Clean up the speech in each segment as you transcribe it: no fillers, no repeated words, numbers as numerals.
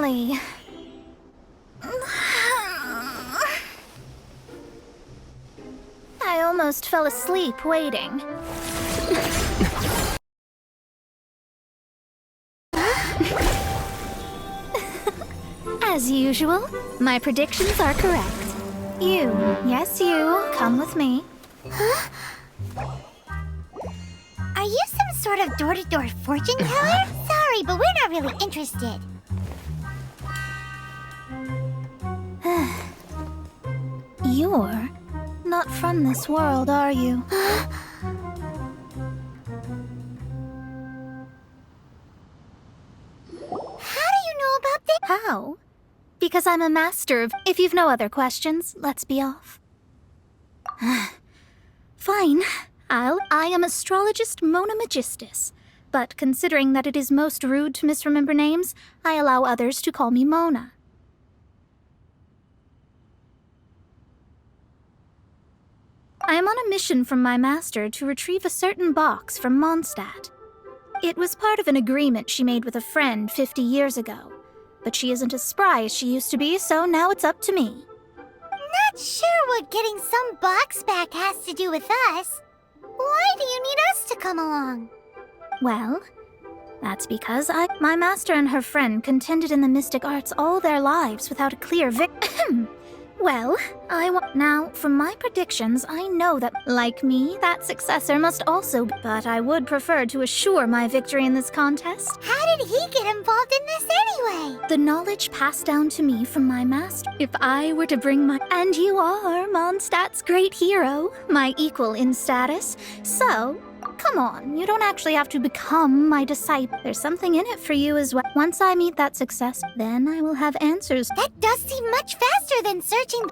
Finally. I almost fell asleep waiting. As usual, my predictions are correct. You, yes you, come with me. Huh? Are you some sort of door-to-door fortune teller? Sorry, but we're not really interested. You're not from this world, are you? How do you know about this? How? Because I'm a master of... If you've no other questions, let's be off. Fine. I am astrologist Mona Magistus. But considering that it is most rude to misremember names, I allow others to call me Mona. I am on a mission from my master to retrieve a certain box from Mondstadt. It was part of an agreement she made with a friend 50 years ago. But she isn't as spry as she used to be, so now it's up to me. Not sure what getting some box back has to do with us. Why do you need us to come along? Well, that's because my master and her friend contended in the mystic arts all their lives without a clear Well, now, from my predictions, I know that, like me, that successor must also be, but I would prefer to assure my victory in this contest. How did he get involved in this anyway? The knowledge passed down to me from my master. If I were to bring my... And you are Mondstadt's great hero, my equal in status, so... Come on, you don't actually have to become my disciple. There's something in it for you as well. Once I meet that success, then I will have answers. That does seem much faster than searching.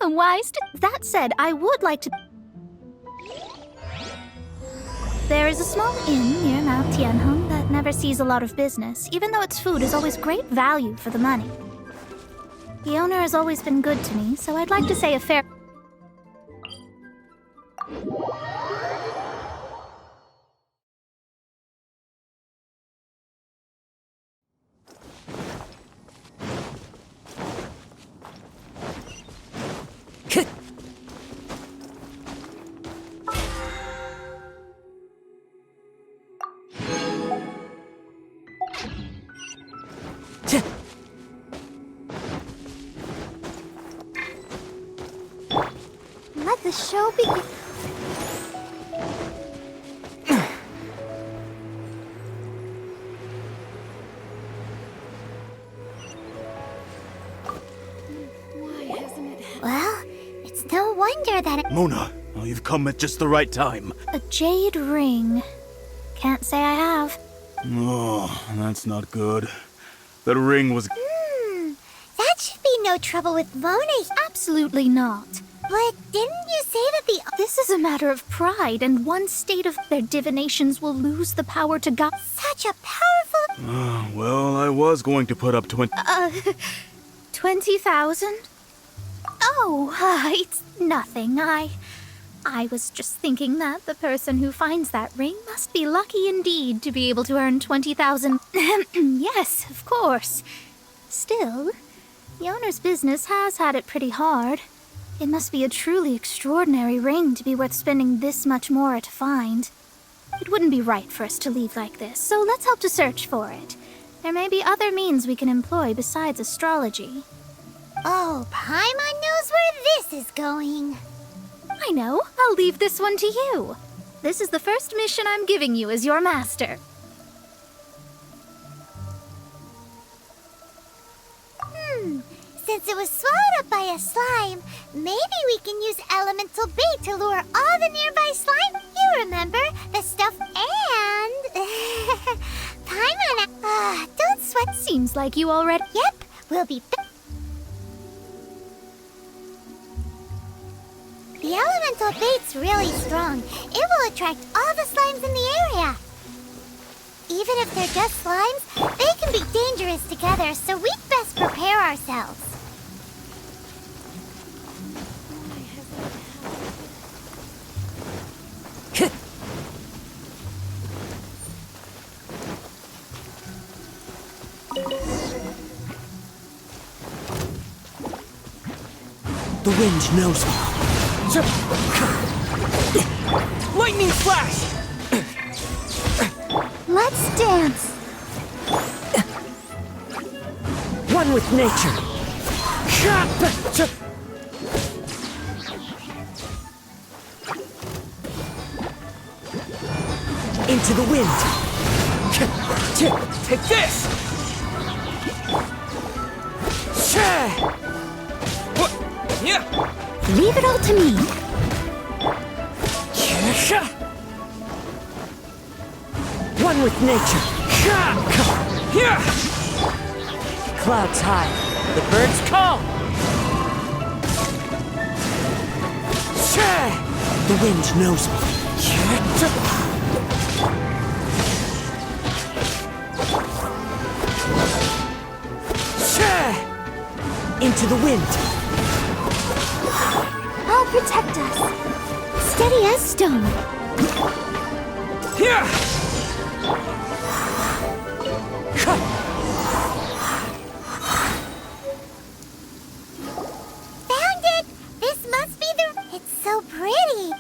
A wise... That said, I would like to... There is a small inn near Mount Tianheng that never sees a lot of business, even though its food is always great value for the money. The owner has always been good to me, so I'd like to say a fair... Let the show begin. Well, it's no wonder that... Mona, oh, you've come at just the right time. A jade ring. Can't say I have. Oh, that's not good. That ring was... That should be no trouble with Mona. Absolutely not. But didn't you say that the... This is a matter of pride, and one state of their divinations will lose the power to guide... Such a powerful... well, I was going to put up 20,000? Oh, it's nothing. I was just thinking that the person who finds that ring must be lucky indeed to be able to earn 20,000. Yes, of course. Still, the owner's business has had it pretty hard. It must be a truly extraordinary ring to be worth spending this much more to find. It wouldn't be right for us to leave like this, so let's help to search for it. There may be other means we can employ besides astrology. Oh, Paimon knows where this is going. I know. I'll leave this one to you. This is the first mission I'm giving you as your master. Since it was swallowed up by a slime, maybe we can use elemental bait to lure all the nearby slime. You remember, the stuff and... Paimon, don't sweat. Seems like you already... Yep, we'll be... The elemental bait's really strong. It will attract all the slimes in the area. Even if they're just slimes, they can be dangerous together, so we'd best prepare ourselves. The wind knows me. Lightning flash! Let's dance. One with nature. Into the wind. Take this! What? Yeah. Leave it all to me. One with nature. Clouds high. The birds call. The wind knows me. Into the wind. I'll protect us. Steady as stone. Here! Found it! This must be the... It's so pretty.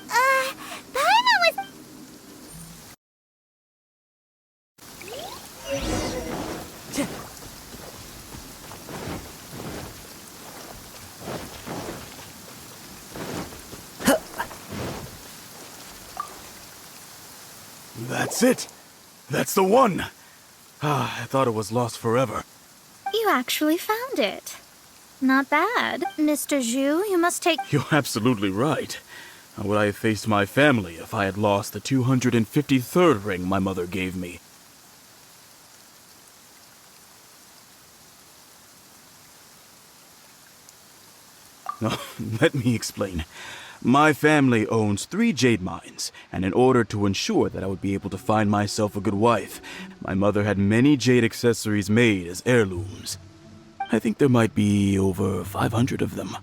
Paimon was... That's it. That's the one. I thought it was lost forever. You actually found it. Not bad. Mr. Zhu, you must take... You're absolutely right. How would I have faced my family if I had lost the 253rd ring my mother gave me? No, let me explain. My family owns 3 jade mines, and in order to ensure that I would be able to find myself a good wife, my mother had many jade accessories made as heirlooms. I think there might be over 500 of them.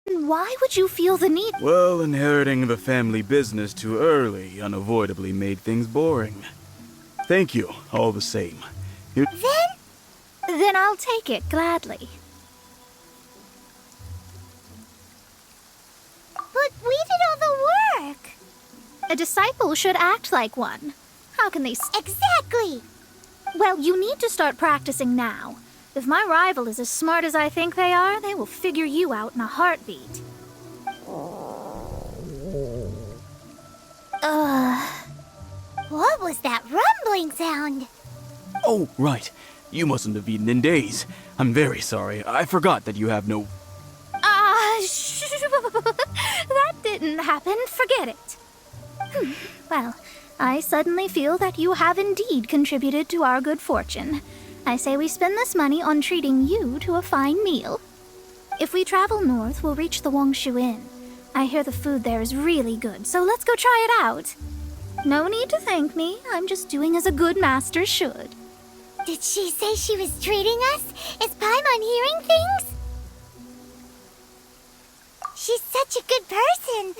Why would you feel the need? Well, inheriting the family business too early unavoidably made things boring. Thank you, all the same. Then I'll take it gladly. But we did all the work. A disciple should act like one. How can they... Exactly. Well, you need to start practicing now. If my rival is as smart as I think they are, they will figure you out in a heartbeat. What was that rumbling sound? Oh, right. You mustn't have eaten in days. I'm very sorry. I forgot that you have no... That didn't happen. Forget it. Well, I suddenly feel that you have indeed contributed to our good fortune. I say we spend this money on treating you to a fine meal. If we travel north, we'll reach the Wongshu Inn. I hear the food there is really good, so let's go try it out. No need to thank me. I'm just doing as a good master should. Did she say she was treating us? Is Paimon hearing things? She's such a good person.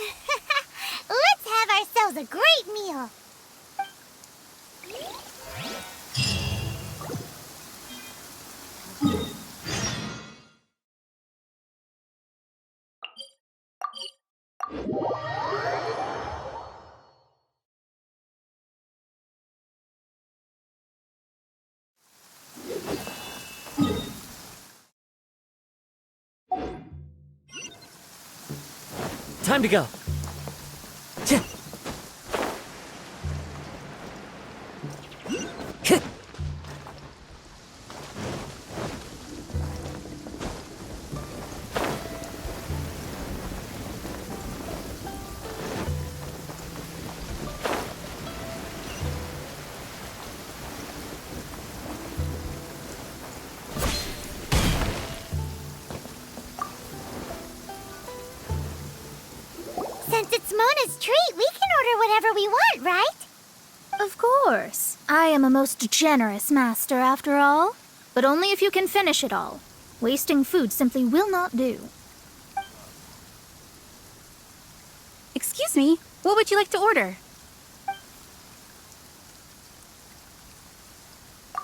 Let's have ourselves a great meal. Time to go. Since it's Mona's treat, we can order whatever we want, right? Of course. I am a most generous master, after all. But only if you can finish it all. Wasting food simply will not do. Excuse me, what would you like to order?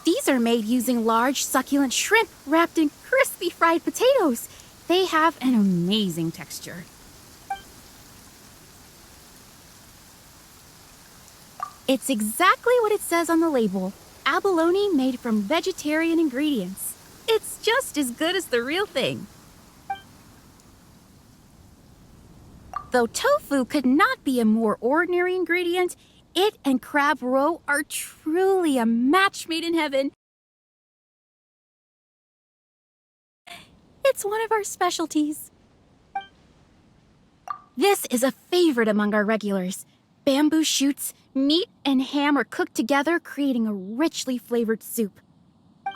These are made using large, succulent shrimp wrapped in crispy fried potatoes. They have an amazing texture. It's exactly what it says on the label. Abalone made from vegetarian ingredients. It's just as good as the real thing. Though tofu could not be a more ordinary ingredient, it and crab roe are truly a match made in heaven. It's one of our specialties. This is a favorite among our regulars. Bamboo shoots, meat, and ham are cooked together, creating a richly flavored soup.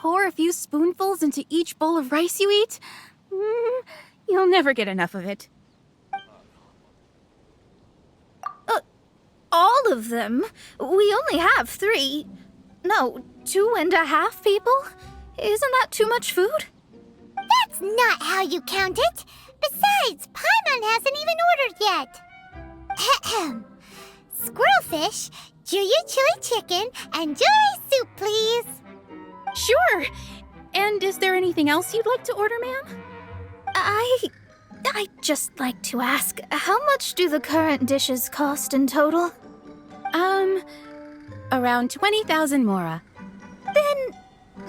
Pour a few spoonfuls into each bowl of rice you eat. You'll never get enough of it. All of them? We only have 3. No, 2.5 people? Isn't that too much food? That's not how you count it. Besides, Paimon hasn't even ordered yet. Ahem. Squirrelfish, Juyu chili chicken, and jewelry soup, please. Sure. And is there anything else you'd like to order, ma'am? I'd just like to ask, how much do the current dishes cost in total? Around 20,000 mora. Then,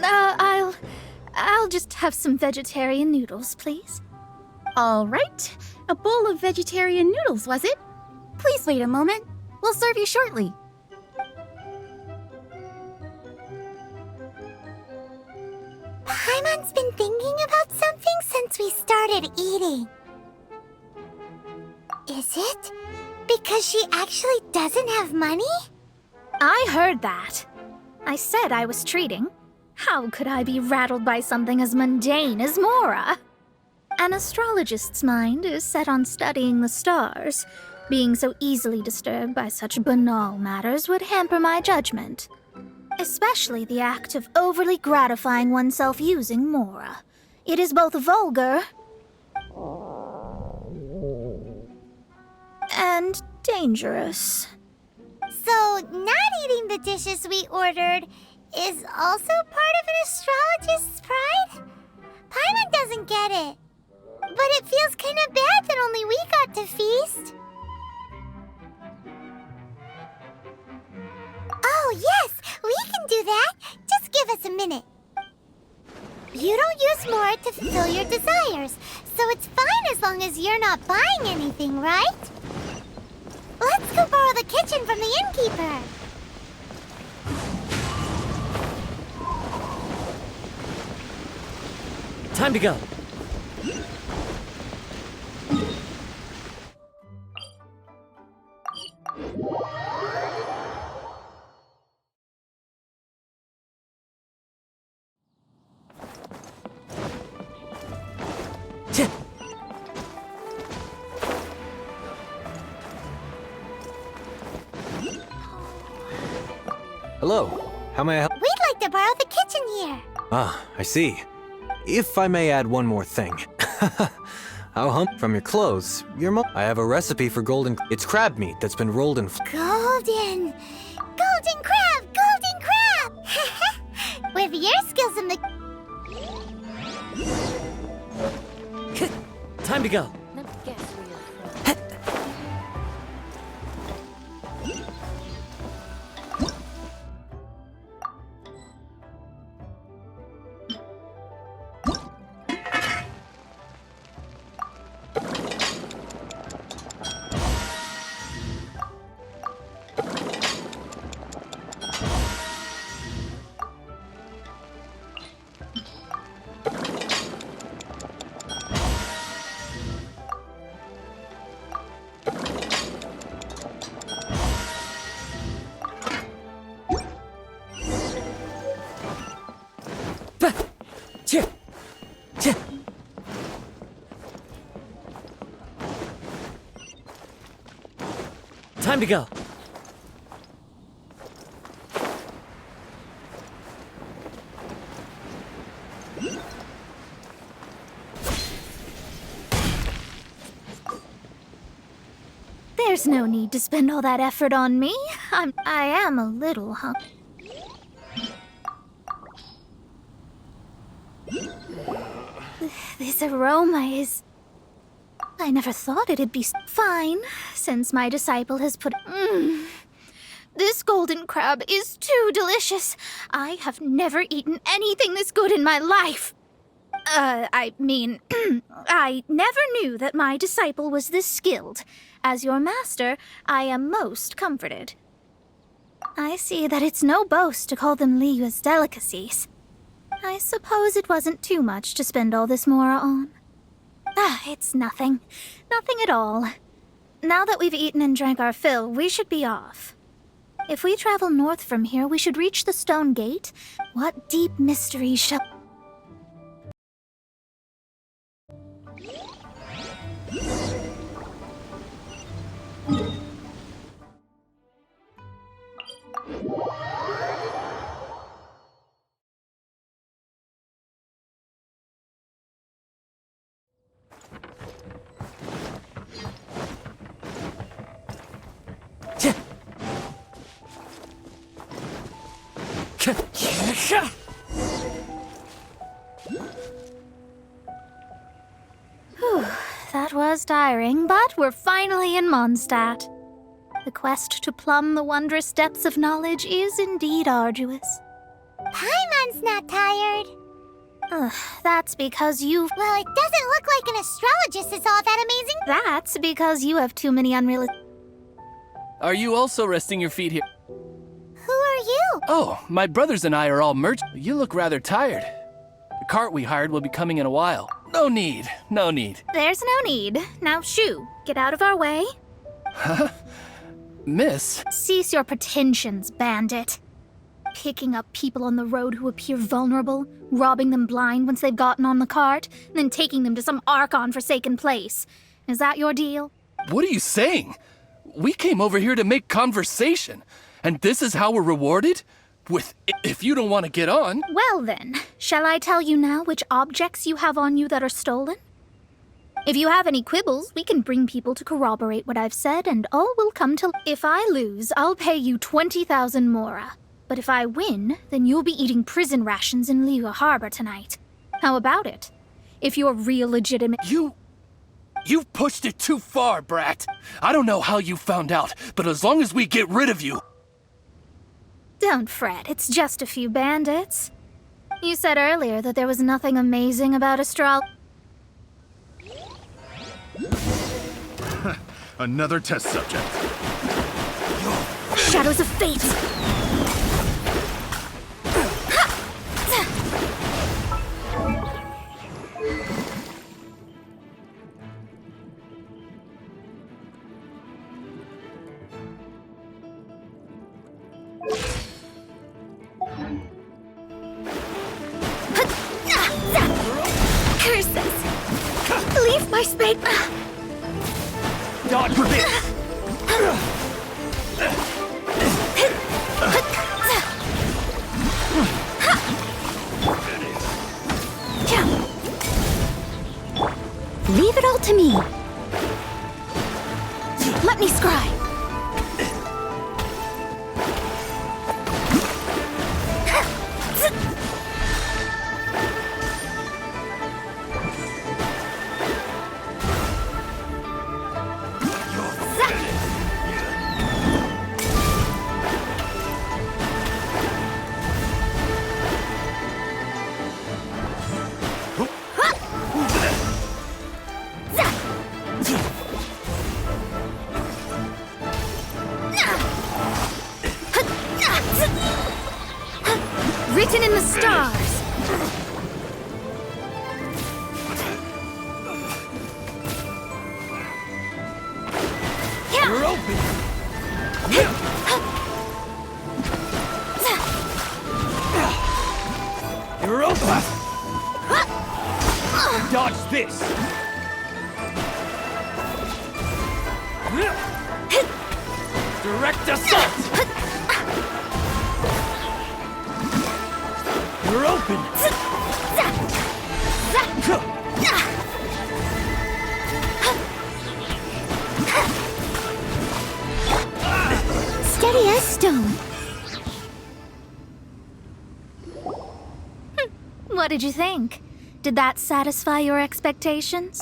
I'll just have some vegetarian noodles, please. All right. A bowl of vegetarian noodles, was it? Please wait a moment. We'll serve you shortly. Paimon's been thinking about something since we started eating. Is it because she actually doesn't have money? I heard that. I said I was treating. How could I be rattled by something as mundane as Mora? An astrologist's mind is set on studying the stars. Being so easily disturbed by such banal matters would hamper my judgment. Especially the act of overly gratifying oneself using Mora. It is both vulgar and dangerous. So, not eating the dishes we ordered is also part of an astrologist's pride? Paimon doesn't get it. But it feels kind of bad that only we got to feast. Oh, yes, we can do that. Just give us a minute. You don't use more to fulfill your desires, so it's fine as long as you're not buying anything, right? Let's go borrow the kitchen from the innkeeper. Time to go. Hello. How may I help? We'd like to borrow the kitchen here. Ah, I see. If I may add one more thing. I'll hump from your clothes. I have a recipe for golden. It's crab meat that's been rolled in. Golden crab! Golden crab! With your skills in the... Time to go. Time to go. There's no need to spend all that effort on me. I am a little hungry. This aroma is... I never thought it'd be fine, since my disciple has put... This golden crab is too delicious. I have never eaten anything this good in my life. I mean, I never knew that my disciple was this skilled. As your master, I am most comforted. I see that it's no boast to call them Liyue's delicacies. I suppose it wasn't too much to spend all this mora on. It's nothing. Nothing at all. Now that we've eaten and drank our fill, we should be off. If we travel north from here, we should reach the stone gate. What deep mystery shall... That was tiring, but we're finally in Mondstadt. The quest to plumb the wondrous depths of knowledge is indeed arduous. Paimon's not tired. That's because you... Well, it doesn't look like an astrologist is all that amazing. That's because you have too many unrealistic... Are you also resting your feet here? Who are you? Oh, my brothers and I are all merchants. You look rather tired. The cart we hired will be coming in a while. No need, no need. There's no need. Now shoo, get out of our way. Miss? Cease your pretensions, bandit. Picking up people on the road who appear vulnerable, robbing them blind once they've gotten on the cart, and then taking them to some Archon-forsaken place. Is that your deal? What are you saying? We came over here to make conversation, and this is how we're rewarded? If you don't want to get on... Well then, shall I tell you now which objects you have on you that are stolen? If you have any quibbles, we can bring people to corroborate what I've said, and all will come to... If I lose, I'll pay you 20,000 mora. But if I win, then you'll be eating prison rations in Liyue Harbor tonight. How about it? If you're real legitimate... You've pushed it too far, brat. I don't know how you found out, but as long as we get rid of you... Don't fret, it's just a few bandits. You said earlier that there was nothing amazing about Another test subject. Shadows of Fate! Curses! Leave my space! Dodge for this! Leave it all to me. Let me scry. Written in the stars. You're open! You're open! Dodge this! Direct assault! You're open! Steady as stone. What did you think? Did that satisfy your expectations?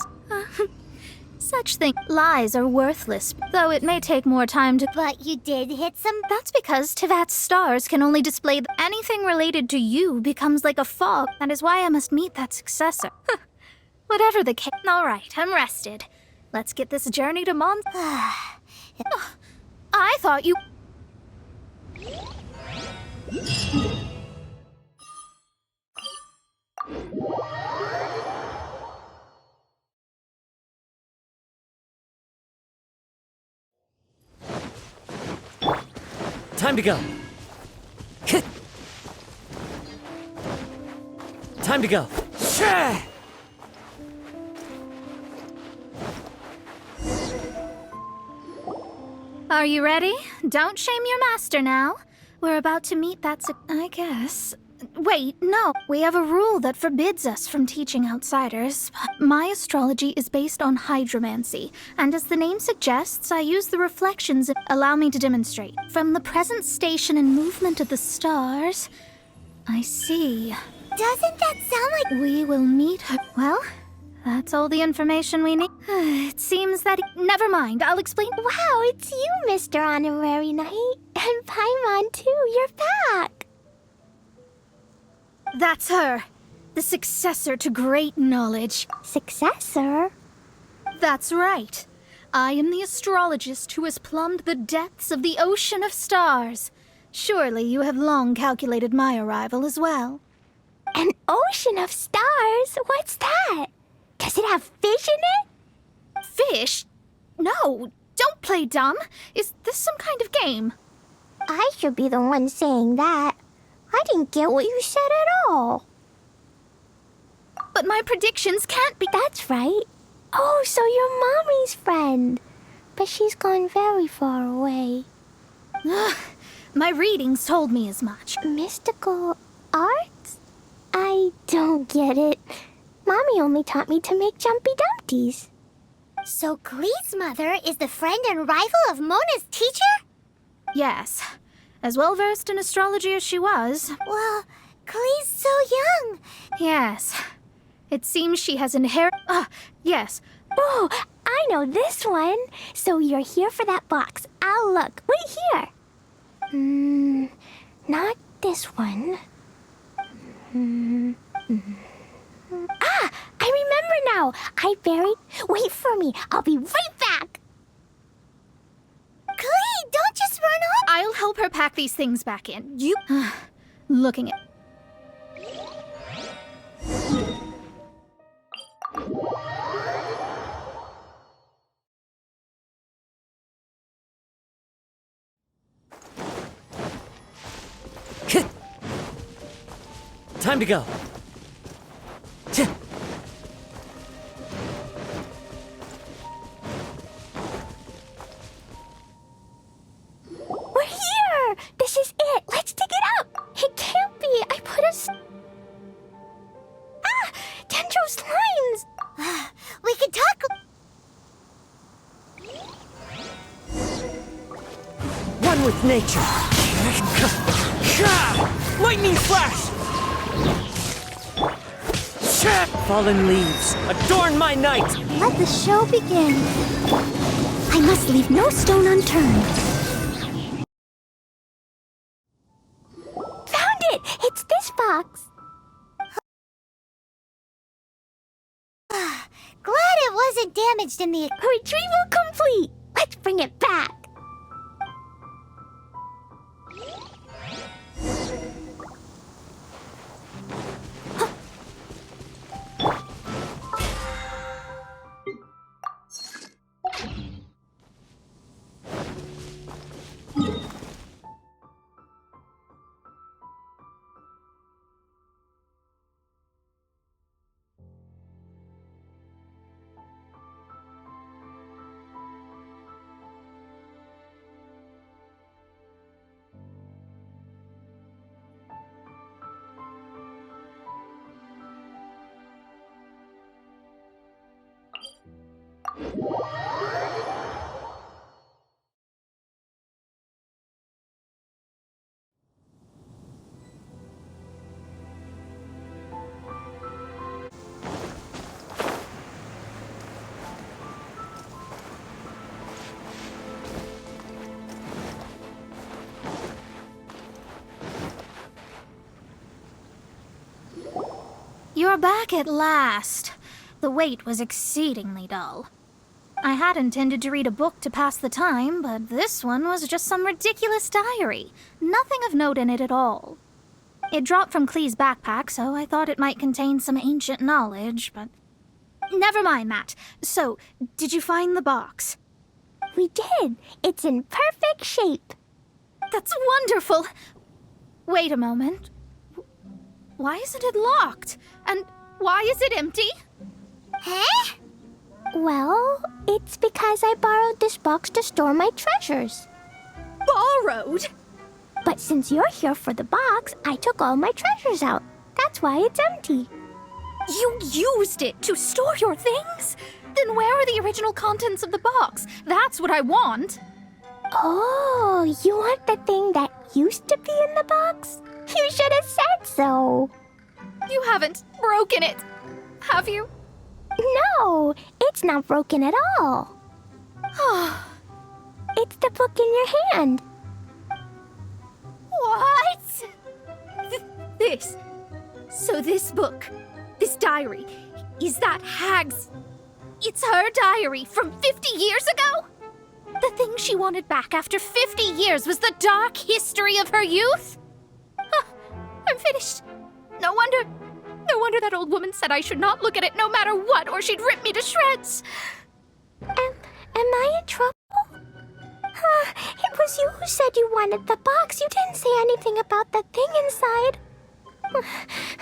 Such things. Lies are worthless, though it may take more time to. But you did hit some. That's because Tevat's stars can only display anything related to you becomes like a fog. That is why I must meet that successor. Whatever the case. All right, I'm rested. Let's get this journey to Mom. I thought you. Time to go. Time to go. Are you ready? Don't shame your master now. We're about to meet that I guess. Wait, no. We have a rule that forbids us from teaching outsiders. My astrology is based on hydromancy, and as the name suggests, I use the reflections that allow me to demonstrate. From the present station and movement of the stars, I see. Doesn't that sound like. We will meet her. Well, that's all the information we need. It seems that. Never mind, I'll explain. Wow, it's you, Mr. Honorary Knight. And Paimon, too. You're back. That's her. The successor to great knowledge. Successor? That's right. I am the astrologist who has plumbed the depths of the ocean of stars. Surely you have long calculated my arrival as well. An ocean of stars? What's that? Does it have fish in it? Fish? No, don't play dumb. Is this some kind of game? I should be the one saying that. I didn't get what you said at all. But my predictions can't be. That's right. Oh, so you're Mommy's friend. But she's gone very far away. My readings told me as much. Mystical arts? I don't get it. Mommy only taught me to make Jumpy Dumpties. So Klee's mother is the friend and rival of Mona's teacher? Yes. As well versed in astrology as she was. Well, Klee's so young. Yes. It seems she has inherited. Yes. Oh, I know this one. So you're here for that box. I'll look. Wait here. Not this one. I remember now. I buried. Wait for me. I'll be right back. Klee, don't just run off. I'll help her pack these things back in. You. Looking at. Time to go. We're here. This is it. Let's dig it up. It can't be. I put a. Dendro slimes. We could talk. One with nature. Lightning flash! Fallen leaves, adorn my night! Let the show begin. I must leave no stone unturned. Found it! It's this box. Glad it wasn't damaged in the retrieval complete. Let's bring it back. you're back at last. The wait was exceedingly dull. I had intended to read a book to pass the time, but this one was just some ridiculous diary. Nothing of note in it at all. It dropped from Clee's backpack, so I thought it might contain some ancient knowledge, but... Never mind that. So, did you find the box? We did. It's in perfect shape. That's wonderful! Wait a moment. Why isn't it locked? And why is it empty? Huh? Well, it's because I borrowed this box to store my treasures. Borrowed? But since you're here for the box, I took all my treasures out. That's why it's empty. You used it to store your things? Then where are the original contents of the box? That's what I want. Oh, you want the thing that used to be in the box? You should have said so. You haven't broken it, have you? No, it's not broken at all. It's the book in your hand. What? This. So this book, this diary, is that Hag's... It's her diary from 50 years ago? The thing she wanted back after 50 years was the dark history of her youth? I'm finished. No wonder that old woman said I should not look at it no matter what, or she'd rip me to shreds. Am I in trouble? It was you who said you wanted the box. You didn't say anything about the thing inside.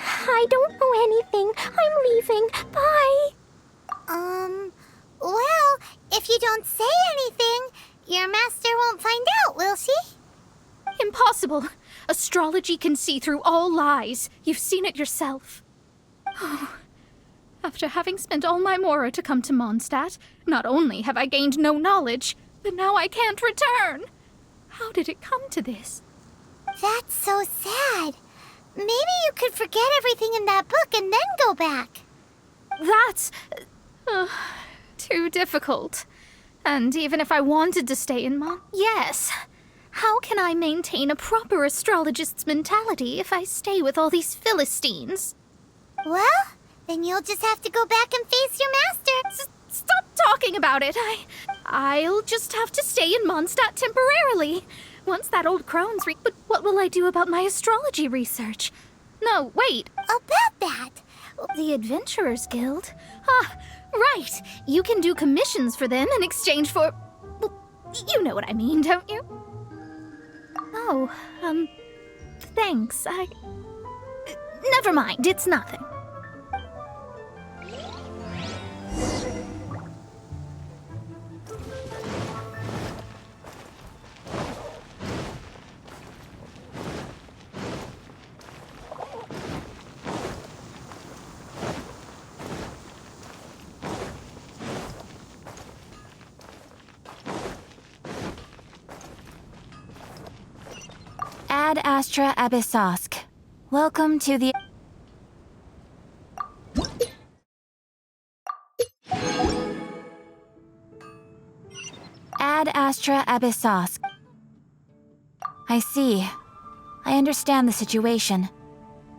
I don't know anything. I'm leaving. Bye. Well, if you don't say anything, your master won't find out, will she? Impossible. Astrology can see through all lies. You've seen it yourself. After having spent all my mora to come to Mondstadt, not only have I gained no knowledge, but now I can't return. How did it come to this? That's so sad. Maybe you could forget everything in that book and then go back. That's... too difficult. And even if I wanted to stay in Yes. How can I maintain a proper astrologist's mentality if I stay with all these Philistines? Well, then you'll just have to go back and face your master. Stop talking about it. I'll just have to stay in Mondstadt temporarily. Once that old crone's But what will I do about my astrology research? No, wait. About that? The Adventurers Guild? Right. You can do commissions for them in exchange for... Well, you know what I mean, don't you? Oh, thanks. Never mind, it's nothing. Ad Astra Abyssosk. Welcome to the... Ad Astra Abyssosk. I see. I understand the situation.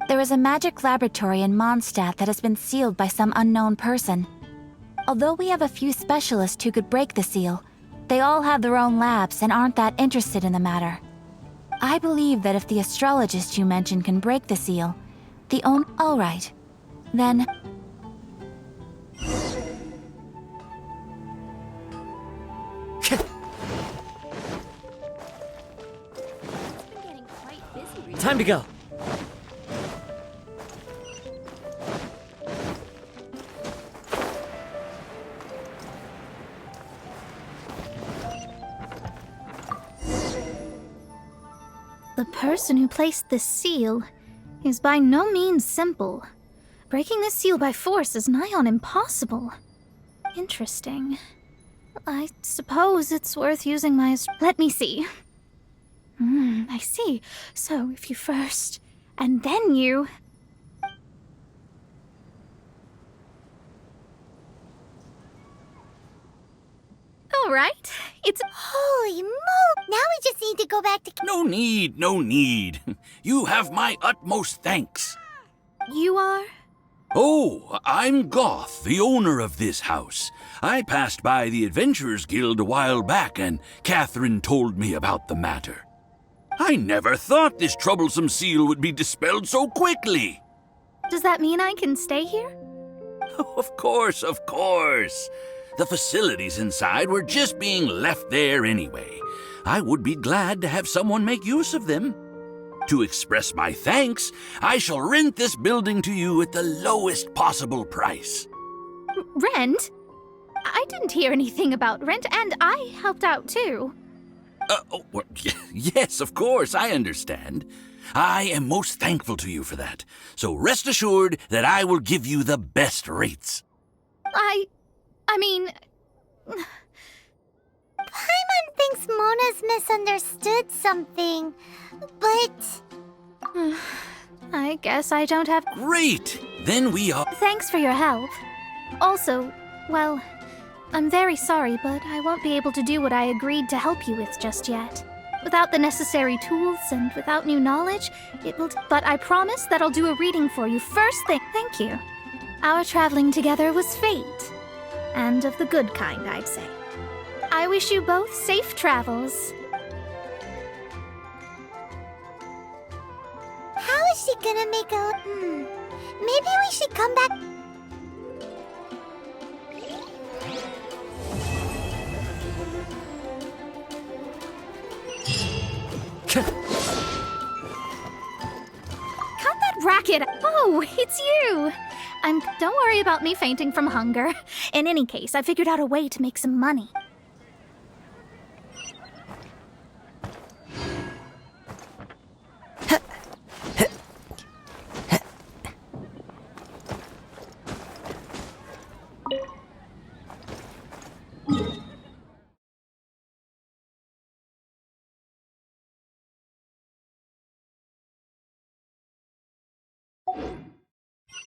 There is a magic laboratory in Mondstadt that has been sealed by some unknown person. Although we have a few specialists who could break the seal, they all have their own labs and aren't that interested in the matter. I believe that if the astrologist you mentioned can break the seal, All right. Then... Time to go. The person who placed this seal is by no means simple. Breaking this seal by force is nigh on impossible. Interesting. I suppose it's worth using my... Let me see. I see. So if you first, and then you... All right. It's... Holy moly! Now we just need to go back to... No need, no need. You have my utmost thanks. You are? Oh, I'm Goth, the owner of this house. I passed by the Adventurers Guild a while back, and Catherine told me about the matter. I never thought this troublesome seal would be dispelled so quickly. Does that mean I can stay here? Of course, of course. The facilities inside were just being left there anyway. I would be glad to have someone make use of them. To express my thanks, I shall rent this building to you at the lowest possible price. Rent? I didn't hear anything about rent, and I helped out too. Yes, of course, I understand. I am most thankful to you for that. So rest assured that I will give you the best rates. I mean... Paimon thinks Mona's misunderstood something, but... I guess I don't have... Great! Then we are... Thanks for your help. Also, well, I'm very sorry, but I won't be able to do what I agreed to help you with just yet. Without the necessary tools and without new knowledge, it will... But I promise that I'll do a reading for you first thing. Thank you. Our traveling together was fate. And of the good kind, I'd say. I wish you both safe travels. How is she gonna make a... Maybe we should come back... Cut that racket! Oh, it's you! Don't worry about me fainting from hunger. In any case, I figured out a way to make some money.